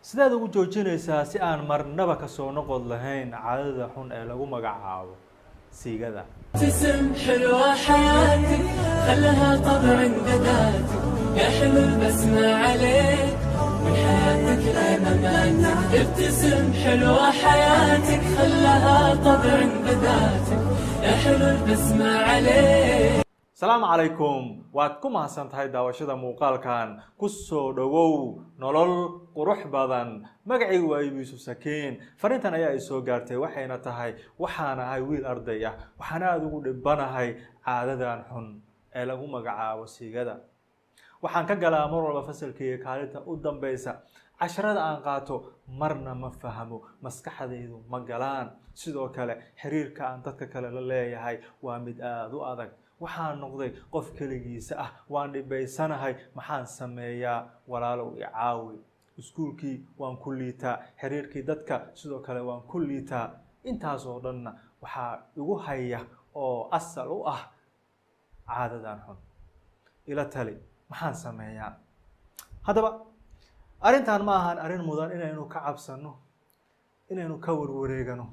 sidaad ugu joojinaysaa si aan marnaba ka soo noqod lahayn caadada xun ee lagu magacaabo siigada. تسم حلوة حياتك خلها طبع بداتك يا حلو البسمة عليك من حياتك لمماتك ابتسم حلوة حياتك خلها طبع بداتك يا حلو البسمة عليك. Salaamu calaykum, waad ku mahadsan tahay daawashada muuqaalkan. Ku soo dhawow nolol qurux badan. Magacaygu waa Yuusuf Sakiin. Fariintan ayaa i soo gaartay waxayna tahay waxaan ahay wiil arday ah, waxaana aad ugu dhibanahay caadadan xun ee lagu magacaabo siigada. Waxaan ka galaa mar walba fasalkayga kaalinta u dambaysa. Casharada aan qaato marna ma fahmo, maskaxdaydu ma galaan. Sidoo kale xiriirka aan dadka kale la leeyahay waa mid aad u adag. waxaan noqday qof kaligiisa ah, waan dhibaysanahay, maxaan sameeyaa? Walaalow i caawi. Iskuulkii waan ku liitaa, xiriirkii dadka sidoo kale waan ku liitaa. Intaas oo dhanna waxaa igu haya oo asal u ah caadadan xun. Ila tali, maxaan sameeyaa? Haddaba arrintan ma ahan arrin mudan inaynu ka cabsano, inaynu ka warwareegano.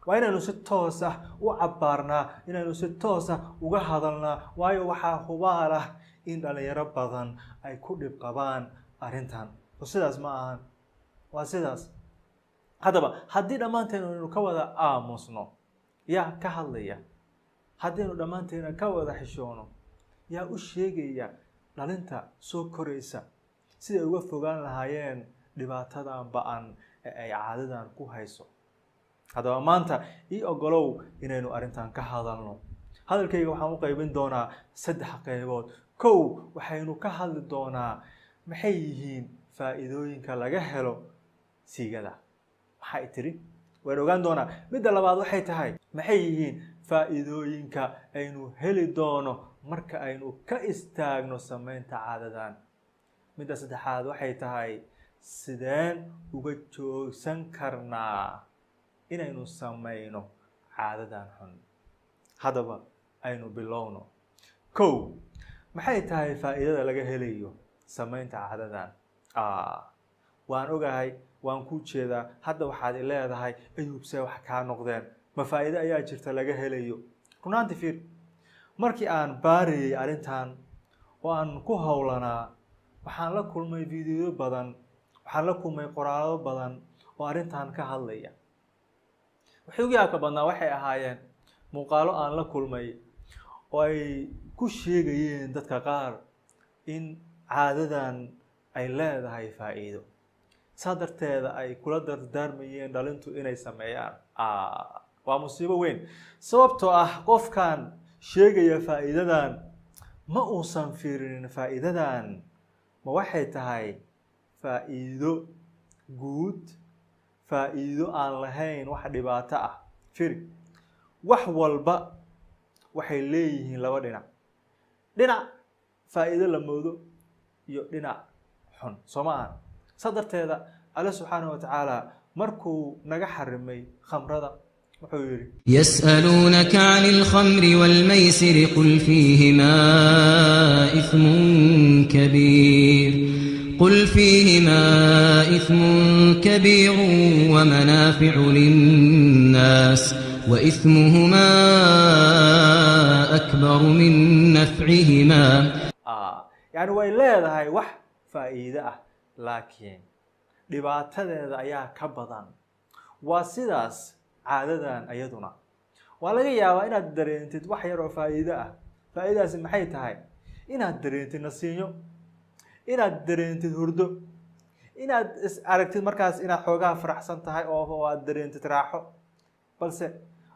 waa inaynu si toos ah u cabbaarnaa, inaynu si toos ah uga hadalnaa, waayo waxaa hubaal ah in dhalinyaro badan ay ku dhib qabaan arrintan. Sidaas ma ahan, waa sidaas. Haddaba haddii dhammaanteen aynu ka wada aamusno, yaa ka hadlaya? haddaynu dhammaanteena ka wada xishoono, yaa u sheegaya dhalinta soo koraysa siday uga fogaan lahaayeen dhibaatadan ba'an ee ay caadadan ku hayso? haddaba maanta ii ogolow inaynu arrintan ka hadalno. hadalkayga waxaan u qaybin doonaa 3 qaybood. kow, waxaynu ka hadli doonaa maxay yihiin faa'iidooyinka laga helo siigada. maxay tiri? waynu ogaan doonaa. midda labaad waxay tahay maxay yihiin faa'iidooyinka aynu heli doono marka aynu ka istaagno samaynta caadadan. midda saddexaad waxay tahay sideen uga joogsan karnaa inaynu samayno caadadan xun. haddaba aynu bilowno. kow, maxay tahay faa'iidada laga helayo samaynta caadadan? waan ogahay, waan ku jeedaa. hadda waxaad i leedahay ayuubse wax kaa noqdeen, ma faa'iido ayaa jirta laga helayo? runaantii fiir, markii aan baarayay arrintan oo aan ku howlanaa, waxaan la kulmay fiidiyo badan, waxaan la kulmay qoraallo badan oo arrintan ka hadlaya. waxay ugu yaabka badnaa waxay ahaayeen muuqaalo aan la kulmay oo ay ku sheegayeen dadka qaar in caadadan ay leedahay faa'iido, saa darteeda ay kula dardaarmayeen dhalintu inay sameeyaan. waa musiibo weyn, sababtoo ah qofkan sheegaya faa'iidadan ma uusan fiirinin faa'iidadan ma waxay tahay faa'iido guud, faa'iido aan lahayn wax dhibaato ah. firi, wax walba waxay leeyihiin laba dhinac. dhinac faa'iido la moodo iyo dhinac xun, soo ma ahan? saa darteeda alle subxaanahu watacaala markuu naga xarimay khamrada wuxuu yidhi: يسألونك عن الخمر والميسر قل فيهما إثم كبير ومنافع للناس وإثمهما أكبر من نفعهما. يعني way leedahay wax faa'iido ah, laakiin dhibaatadeeda ayaa ka badan. waa sidaas caadadan ayaduna. waa laga yaabaa inaad dareentid wax yar oo faa'iido ah. faa'iidadaasi maxay tahay? inaad dareentid nasiinyo, inaad dareentid hurdo, inaad is aragtid markaas inaad xoogaa faraxsan tahay oo aad dareentid raaxo. balse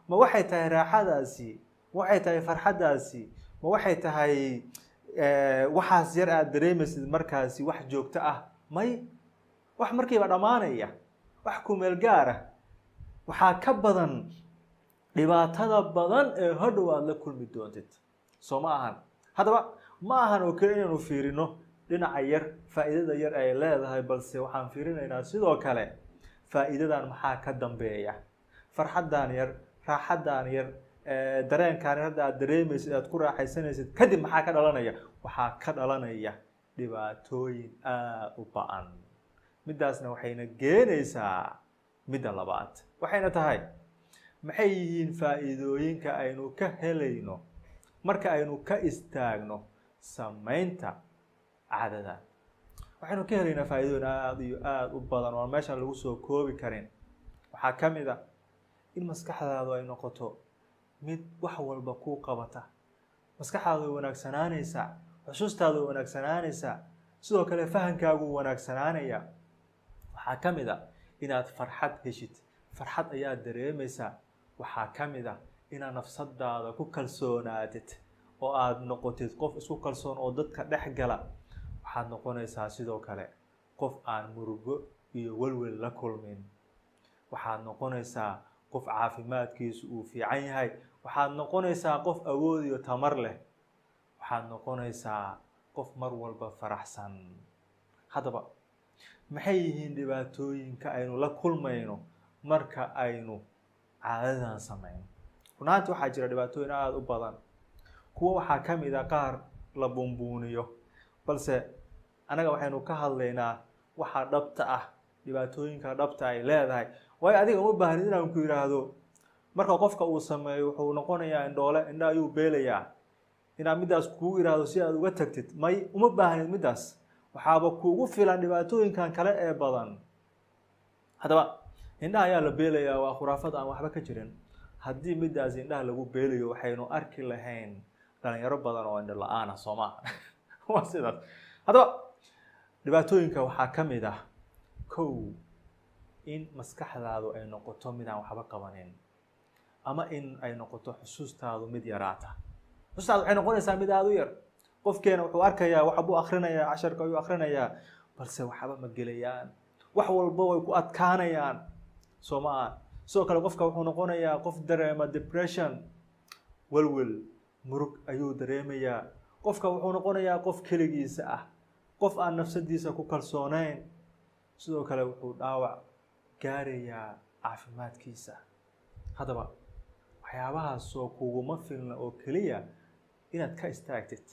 ma waxay tahay raaxadaasi, ma waxay tahay farxadaasi, ma waxay tahay waxaas yar aad dareemaysid markaasi wax joogto ah? may, wax markiiba dhammaanaya, wax ku meel gaar ah. waxaa ka badan dhibaatada badan ee hadhow aad la kulmi doontid, soo ma ahan? haddaba ma ahan oo kale inaynu fiirino dhinaca yar, faa'iidada yar ay leedahay, balse waxaan fiirinaynaa sidoo kale faa'iidadan maxaa ka dambeeya. farxadan yar, raaxadan yar, dareenkan hadda aad dareemaysid, aad ku raaxaysanaysid, kadib maxaa ka dhalanaya? waxaa ka dhalanaya dhibaatooyin aad u ba'an. midaasna waxayna geenaysaa midda labaad waxayna tahay maxay yihiin faa'iidooyinka aynu ka helayno marka aynu ka istaagno samaynta caadadan waxaynu ka helaynaa faa'iidooyin aad iyo aad u badan oo meeshan lagu soo koobi karin waxaa ka mid ah in maskaxdaadu ay noqoto mid wax walba kuu qabata maskaxdaadu way wanaagsanaanaysaa xusuustaadu way wanaagsanaanaysaa sidoo kale fahankaagu wanaagsanaanaya waxaa ka mid ah inaad farxad heshid farxad ayaad dareemaysaa waxaa ka mid ah inaad nafsadaada ku kalsoonaatid oo aad noqotid qof isku kalsoon oo dadka dhex gala waxaad noqonaysaa sidoo kale qof aan murugo iyo welwel la kulmin waxaad noqonaysaa qof caafimaadkiisu uu fiican yahay waxaad noqonaysaa qof awood iyo tamar leh waxaad noqonaysaa qof mar walba faraxsan haddaba maxay yihiin dhibaatooyinka aynu la kulmayno marka aynu caadadan samayno runaantii waxaa jira dhibaatooyin aada u badan kuwa waxaa ka mid a qaar la buunbuuniyo balse anaga waxaynu ka hadlaynaa waxa dhabta ah dhibaatooyinka dhabta ay leedahay waayo adiga uma baahnid inaan ku yidhaahdo marka qofka uu sameeyo wuxuu noqonayaa indhoole indha ayuu beelayaa inaad midaas kugu yidhaahdo si aad uga tagtid may uma baahnid midaas waxaaba kuugu filan dhibaatooyinkan kale ee badan haddaba indhaha ayaa la beelayaa waa khuraafad aan waxba ka jirin haddii midaas indhaha lagu beelayo waxaynu arki lahayn dhalinyaro badan oo indho la-aan ah soo maaha waa sidaas haddaba dhibaatooyinka waxaa ka mid ah kow in maskaxdaadu ay noqoto mid aan waxba qabanin ama in ay noqoto xusuustaadu mid yaraata xusuustaadu waxay noqonaysaa mid aada u yar qofkeena wuxuu arkayaa waxbuu akrinayaa casharka ayuu akrinayaa balse waxba ma gelayaan wax walba way ku adkaanayaan soo ma aha sidoo kale qofka wuxuu noqonayaa qof dareema depression welwel murug ayuu dareemayaa qofka wuxuu noqonayaa qof keligiisa ah qof aan nafsadiisa ku kalsoonayn sidoo kale wuxuu dhaawac gaarayaa caafimaadkiisa haddaba waxyaabahaasoo kuguma filna oo keliya inaad ka istaagtid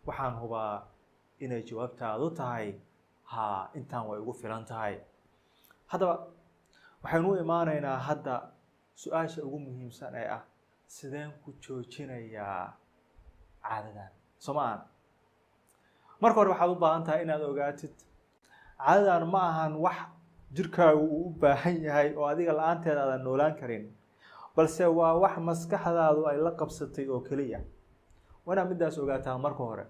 waxaan hubaa inay jawaabtaadu tahay haa intaan way ugu filan tahay haddaba waxaynu u imaanaynaa hadda su-aasha ugu muhiimsan ee ah sideen ku joojinayaa caadadan soo ma aha marka hore waxaad u baahan tahay inaad ogaatid caadadan ma ahan wax jirkaagu uu u baahan yahay oo adiga la-aanteeda aadan noolaan karin balse waa wax maskaxdaadu ay la qabsatay oo keliya waa inaad midaas ogaataa marka hore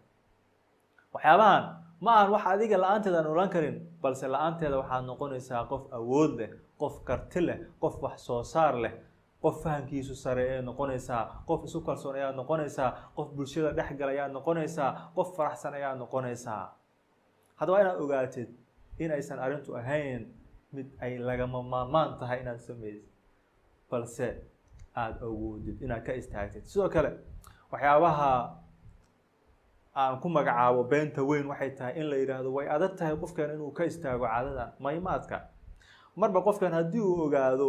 waxyaabahan ma ahan wax adiga la-aanteeda aan noolaan karin balse la-aanteeda waxaad noqonaysaa qof awood leh qof karti leh qof wax soo saar leh qof fahamkiisu sare ee noqonaysaa qof isu kalsoon ayaad noqonaysaa qof bulshada dhex gal ayaad noqonaysaa qof faraxsan ayaad noqonaysaa haddaba inaad ogaatid in aysan arrintu ahayn mid ay lagama maarmaan tahay inaad samaysid balse aada awoodid inaad ka istaagtid sidoo kale waxyaabaha aan ku magacaabo beenta weyn waxay tahay in la yidhaahdo way adag tahay qofkan inuu ka istaago caadadan maymaadka marba qofkan haddii uu ogaado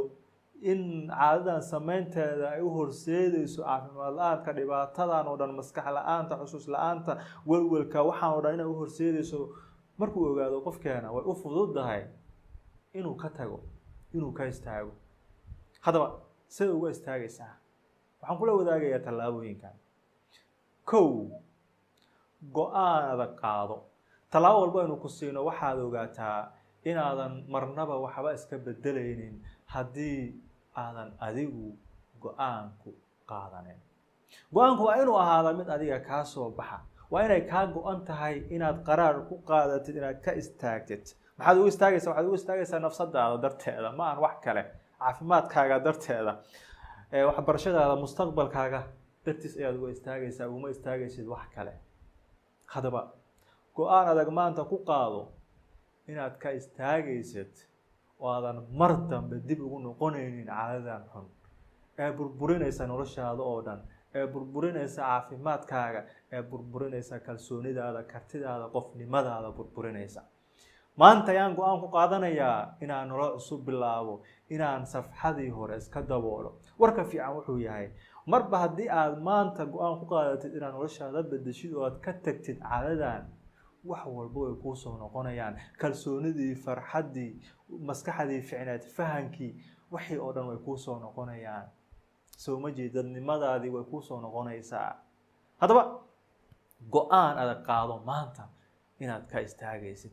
in caadadan samaynteeda ay u horseedayso caafimaad la-aanka dhibaatadan oo dhan maskax la-aanta xusuus la-aanta welwelka waxaan oo dhan inay u horseedayso markuu ogaado qofkeena way u fududahay inuu ka tago inuu ka istaago haddaba siday uga istaagaysaa waxaan kula wadaagayaa tallaabooyinkan kow go-aan adag qaado tallaabo walba aynu ku siino waxaad ogaataa inaadan marnaba waxba iska bedelaynin haddii aadan adigu go-aanku qaadanin go-aanku waa inuu ahaada mid adiga kaa soo baxa waa inay kaa go-an tahay inaad qaraar ku qaadatid inaad ka istaagtid maxaad ugu istaagaysaa waxaad ugu istaagaysaa nafsadaada darteeda ma aan wax kale caafimaadkaaga darteeda waxbarashadaada mustaqbalkaaga dartiis ayaad uga istaagaysaa uguma istaagaysid wax kale haddaba go-aan adag maanta ku qaado inaad ka istaagaysid oo aadan mar dambe dib ugu noqonaynin caadadan xun ee burburinaysa noloshaada oo dhan ee burburinaysa caafimaadkaaga ee burburinaysa kalsoonidaada kartidaada qofnimadaada burburinaysa maanta ayaan go-aan ku qaadanayaa inaan nolol cusub bilaabo inaan safxadii hore iska daboolo warka fiican wuxuu yahay marba haddii aad maanta go-aan ku qaadatid inaad noloshaada bedeshid oo aad ka tagtid caadadan wax walba way kuu soo noqonayaan kalsoonidii farxaddii maskaxdii ficneed fahankii wixii oo dhan way kuu soo noqonayaan soo ma jeedadnimadaadii way kuu soo noqonaysaa haddaba go-aan adag qaado maanta inaad ka istaagaysid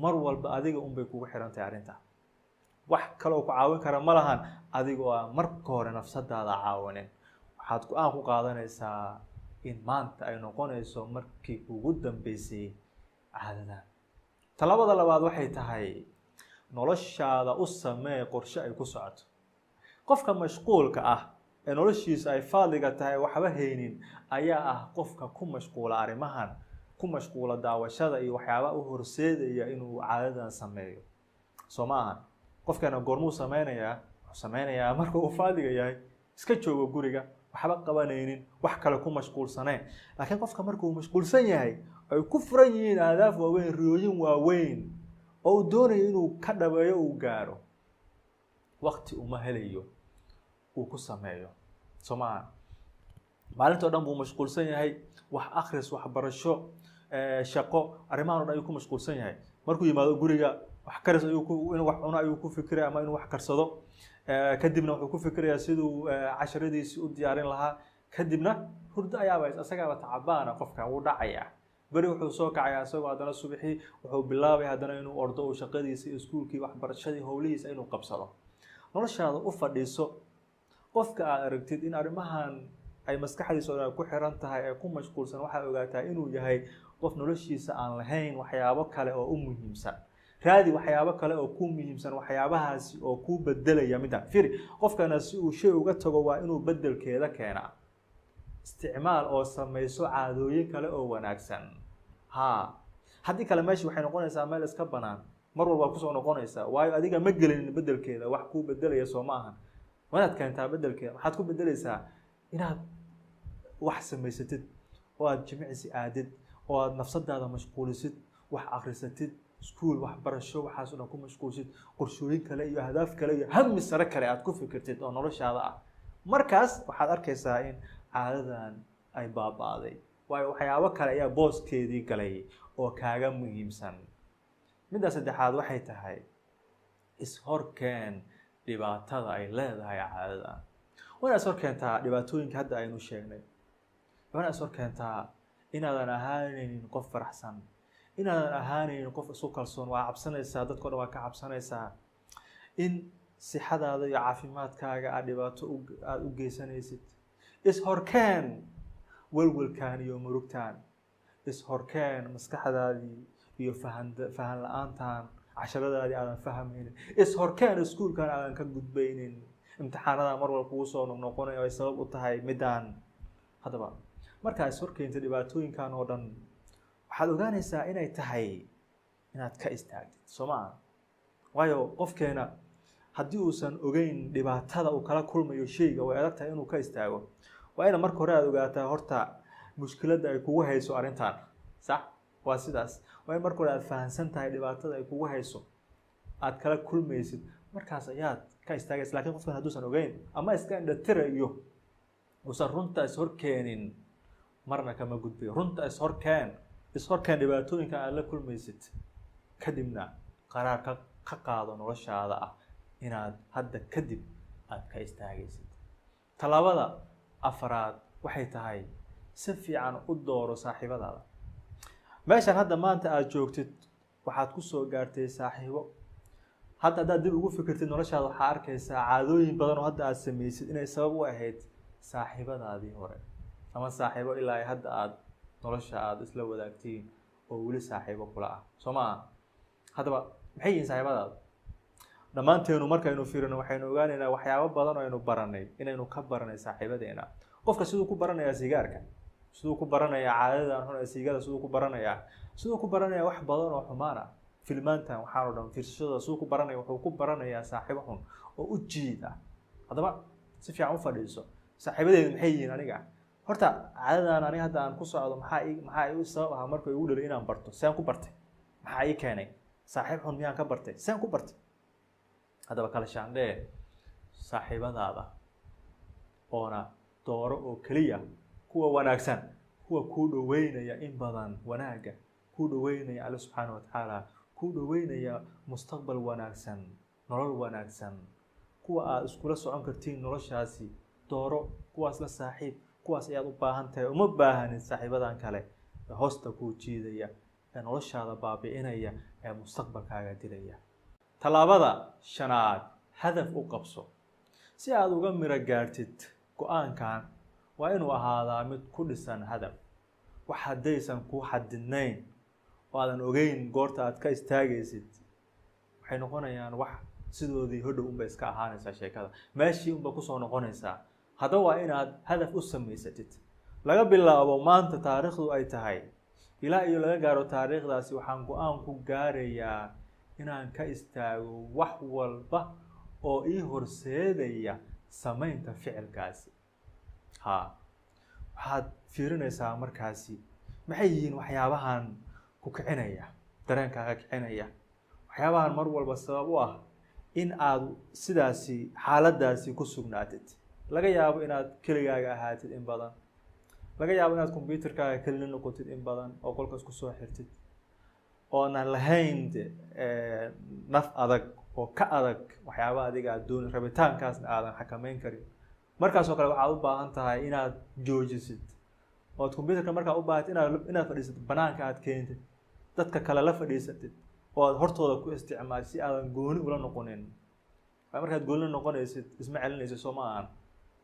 mar walba adiga unbay kugu xiran tahay arrinta wax kaloo ku caawin kara ma lahan adigoo aan marka hore nafsadaada caawinin waxaad go-aan ku qaadanaysaa in maanta ay noqonayso markii ugu dambeysay caadadan talabada labaad waxay tahay noloshaada u samee qorshe ay ku socoto qofka mashquulka ah ee noloshiisa ay faadliga tahay waxba haynin ayaa ah qofka ku mashquula arrimahan ku mashquula daawashada iyo waxyaaba u horseedaya inuu caadadan sameeyo soo ma ahan qofkana goormuu sameynayaa wuxuu sameynayaa marka uu faadliga yahay iska joogo guriga waxba qabanaynin wax kale ku mashquulsaneen laakiin qofka markuu mashquulsan yahay ay ku furan yihiin ahdaaf waaweyn riyooyin waaweyn oo uu doonayo inuu ka dhabeeyo uu gaaro waqti uma helayo uu ku sameeyo soo ma ahan maalinta oo dhan buu mashquulsan yahay wax akhris waxbarasho shaqo arrimahan oo dhan ayuu ku mashquulsan yahay markuu yimaado guriga wax karis inuu wax cuno ayuu ku fikiraya ama inuu wax karsado kadibna wuxuu ku fikirayaa siduu casharadiisii u diyaarin lahaa kadibna hurdo ayaaba isagaaba tacabaana qofka wuu dhacayaa beri wuxuu soo kacayaa isagoo haddana subaxii wuxuu bilaabay haddana inuu ordo uu shaqadiisii iskuulkii waxbarashadii howlihiisa inuu qabsado noloshaada u fadhiiso qofka aad aragtid in arrimahan ay maskaxdiisa oo dhan ku xiran tahay ee ku mashquulsan waxaad ogaataa inuu yahay qof noloshiisa aan lahayn waxyaabo kale oo u muhiimsan raadi waxyaabo kale oo ku muhiimsan waxyaabahaasi oo ku bedelaya midaan firi qofkana si uu shay uga tago waa inuu bedelkeeda keenaa isticmaal oo samayso caadooyin kale oo wanaagsan haddii kale meesha waxay noqonaysaa meel iska banaan mar walba kusoo noqonaysaa waayo adiga ma gelinin bedelkeeda wax kuu bedelaya soo ma ahan wanaad keentaa bedelkeeda waxaad ku bedelaysaa inaad wax samaysatid oo aad jimicsi aadid oo aad nafsadaada mashquulisid wax akhrisatid iskuul waxbarasho waxaas oo dhan ku mashquulsid qorshooyin kale iyo ahdaaf kale iyo hami sare kale aad ku fikirtid oo noloshaada ah markaas waxaad arkaysaa in caadadan ay baaba'day waayo waxyaabo kale ayaa booskeedii galay oo kaaga muhiimsan midda saddexaad waxay tahay ishorkeen dhibaatada ay leedahay caadadan waana ishorkeentaa dhibaatooyinka hadda aynu sheegnay waana ishorkeentaa inaadan ahaanaynin qof faraxsan inaadan ahaanaynin qof isu kalsoon waa cabsanaysaa dadkao dhan waa ka cabsanaysaa in sixadaada iyo caafimaadkaaga aad dhibaato aada u geysanaysid ishorkeen welwelkaan iyo murugtaan ishorkeen maskaxdaadii iyo fahan la-aantaan casharadaadii aadan fahmaynin ishorkeen iskuulkan aadan ka gudbaynin imtixaanadan mar walba kugu soo noqnoqonayo ay sabab u tahay midaan haddaba markaa ishorkeenta dhibaatooyinkan oo dhan waxaad ogaanaysaa inay tahay inaad ka istaagtid soo ma aha waayo qofkeena haddii uusan ogeyn dhibaatada uu kala kulmayo shayga way adag tahay inuu ka istaago waa ina marka hore aad ogaataa horta mushkiladda ay kugu hayso arrintan sax waa sidaas waa in marka hore aad fahansan tahay dhibaatada ay kugu hayso aad kala kulmaysid markaas ayaad ka istaagaysa lakiin qofkan hadduusan ogeyn ama iska indhatirayo uusan runta ishorkeenin marna kama gudbayo runta ishorkeen dhibaatooyinka aad la kulmaysid kadibna qaraar ka qaado noloshaada ah inaad hadda kadib aad ka istaagaysid talaabada afaraad waxay tahay si fiican u dooro saaxiibadaada meeshan hadda maanta aad joogtid waxaad ku soo gaartay saaxiibo haddaad dib ugu fikirtid noloshaada waxaa arkaysaa caadooyin badan oo hadda aad samaysid inay sabab u ahayd saaxiibadaadii hore ama saaxiibo ilaa hadda aad nolosha aad isla wadaagtiin oo weli saaxiibo kula ah soo ma aha haddaba maxay yihiin saaxiibadaada dhammaanteenu markaynu fiirino waxaynu ogaanaynaa waxyaabo badan oo aynu baranay inaynu ka baranay saaxiibadeena qofka siduu ku baranayaa sigaarka siduu ku baranayaa caadadan xun ee siigada siduu ku baranayaa wax badan oo xumaan ah filmaantan waxaan oo dhan fiirsashada siduu ku baranaya wuxuu ku baranayaa saaxiibo xun oo u jiid ah haddaba si fiican u fadhiiso saaxiibadeedu maxay yihiin aniga horta caadadan aniga hadda aan ku socdo maxaa igu sabab ahaa markuu igu dhalay inaan barto saan ku bartay maxaa ii keenay saaxiib xun miyaan ka bartay saan ku bartay haddaba kala shaandhee saaxiibadaada oona dooro oo keliya kuwa wanaagsan kuwa kuu dhoweynaya in badan wanaagga ku dhaweynaya alle subxaana wa tacaala ku dhaweynaya mustaqbal wanaagsan nolol wanaagsan kuwa aad iskula socon kartiin noloshaasi dooro kuwaas la saaxiib kuwaas ayaad u baahan tahay uma baahanin saaxiibadan kale ee hoosta kuu jiidaya ee noloshaada baabi'inaya ee mustaqbalkaaga dilaya talaabada shanaad hadaf u qabso si aad uga miro gaartid go'aankan waa inuu ahaadaa mid ku dhisan hadaf wax haddaysan kuu xadidnayn oo aadan ogeyn goorta aad ka istaagaysid waxay noqonayaan wax sidoodii hodhow unbay iska ahaanaysaa sheekada meeshii unba kusoo noqonaysaa haddaba waa inaad hadaf u samaysatid laga bilaabo maanta taariikhdu ay tahay ilaa iyo laga gaaro taariikhdaasi waxaan go-aan ku gaarayaa inaan ka istaago wax walba oo ii horseedaya samaynta ficilkaasi waxaad fiirinaysaa markaasi maxay yihiin waxyaabahan ku kicinaya dareenkaaga kicinaya waxyaabahan mar walba sabab u ah in aad sidaasi xaaladaasi ku sugnaatid laga yaabo inaad keligaaga ahaatid in badan laga yaabo inaad computerkaaga kelina noqotid in badan oo qolkaas kusoo xirtid oonan lahayn naf adag oo ka adag waxyaabaha adiga aad dooni rabitaankaasna aadan xakameyn karin markaasoo kale waxaad u baahan tahay inaad joojisid ood computerka markaa u baahatid inaad fadhiisatid banaanka aad keentid dadka kale la fadhiisatid oo aad hortooda ku isticmaashid si aadan gooni ula noqonin markaad gooni noqonaysid isma celinaysid soo ma ahan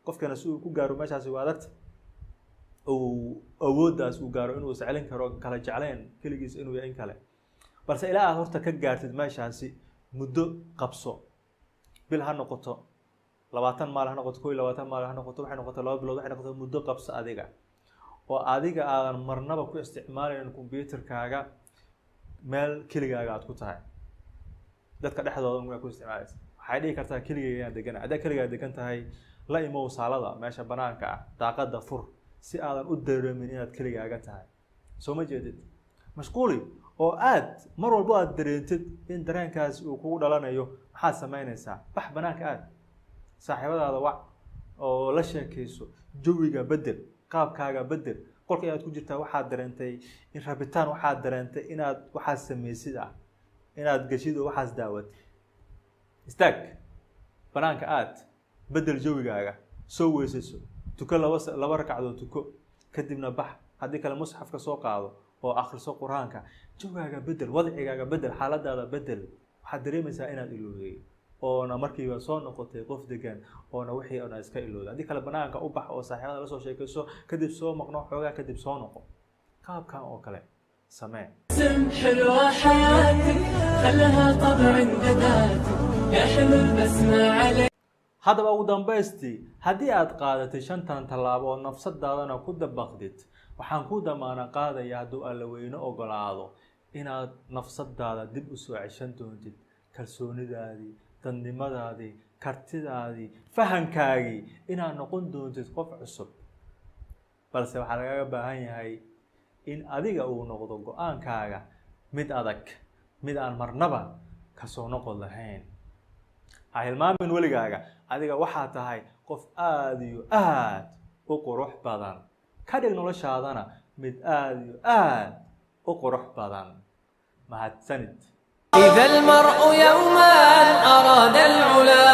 qofkana si uu ku gaaro meeshaasi waa adagta uu awooddaas uu gaaro inuu iscelin karo kala jeclayn keligiis inuu yahay in kale balse ilaa aad horta ka gaartid meeshaasi muddo qabso bil ha noqoto 20 maal ha noqoto 20 maal ha noqoto waxay noqoto 2 bilood waxay noqoto muddo qabso adiga oo adiga aadan marnaba ku isticmaalayn computerkaaga meel keligaaga aad ku tahay dadka dhexdooda ma ku isticmaalaysa waxay dhihi kartaa keligaaga degan aad keligaaga degan tahay la imow saalada meesha banaanka ah daaqada fur si aadan u dareemin inaad keligaaga tahay soo ma jeedid mashquuli oo aad mar walba aad dareentid in dareenkaas uu kugu dhalanayo maxaad samaynaysaa bax banaanka aad saaxiibadaada wac oo la sheekayso jawiga bedel qaabkaaga bedel qolka aad ku jirtaa waxaad dareentay in rabitaan waxaad dareentay inaad waxaad samaysid inaad gashid oo waxaad daawad istaag banaanka aad bedel jawigaaga soo weesayso tuko laba ragcadood tuko kadibna bax haddii kale musxafka soo qaado oo akhriso quraanka jawigaaga bedel wadcigaaga bedel xaaladaada bedel waxaad dareemaysaa inaad ilowday oona markiiba soo noqotay qof degan oona wixii aan iska ilowday haddii kale banaanka u bax oo saaxiibada la soo sheekayso kadib soo maqno xoogaa kadib soo noqo qaabkan oo kale samee حلوة حياتك خلها طبع ذاتك يا حلو البسمة عليك haddaba ugu dambaystii haddii aad qaadatay 5 tallaabo oo nafsadaadana ku dabaqdid waxaan ku damaana qaadayaa hadduu alla weyne ogolaado inaad nafsadaada dib u soo ceshan doontid kalsoonidaadii dadnimadaadii kartidaadii fahankaagii inaad noqon doontid qof cusub balse waxaa lagaga baahan yahay in adiga uu noqdo go'aankaaga mid adag mid aan marnaba ka soo noqon lahayn ha hilmaamin weligaaga adiga waxaa tahay qof aad iyo aad u qurux badan ka dhig noloshaadana mid aad iyo aad u qurux badan mahadsanid إذا المرء يوما أراد العلا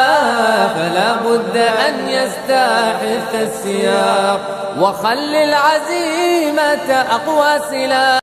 فلا بد أن يستحث السياق وخل العزيمة أقوى سلاح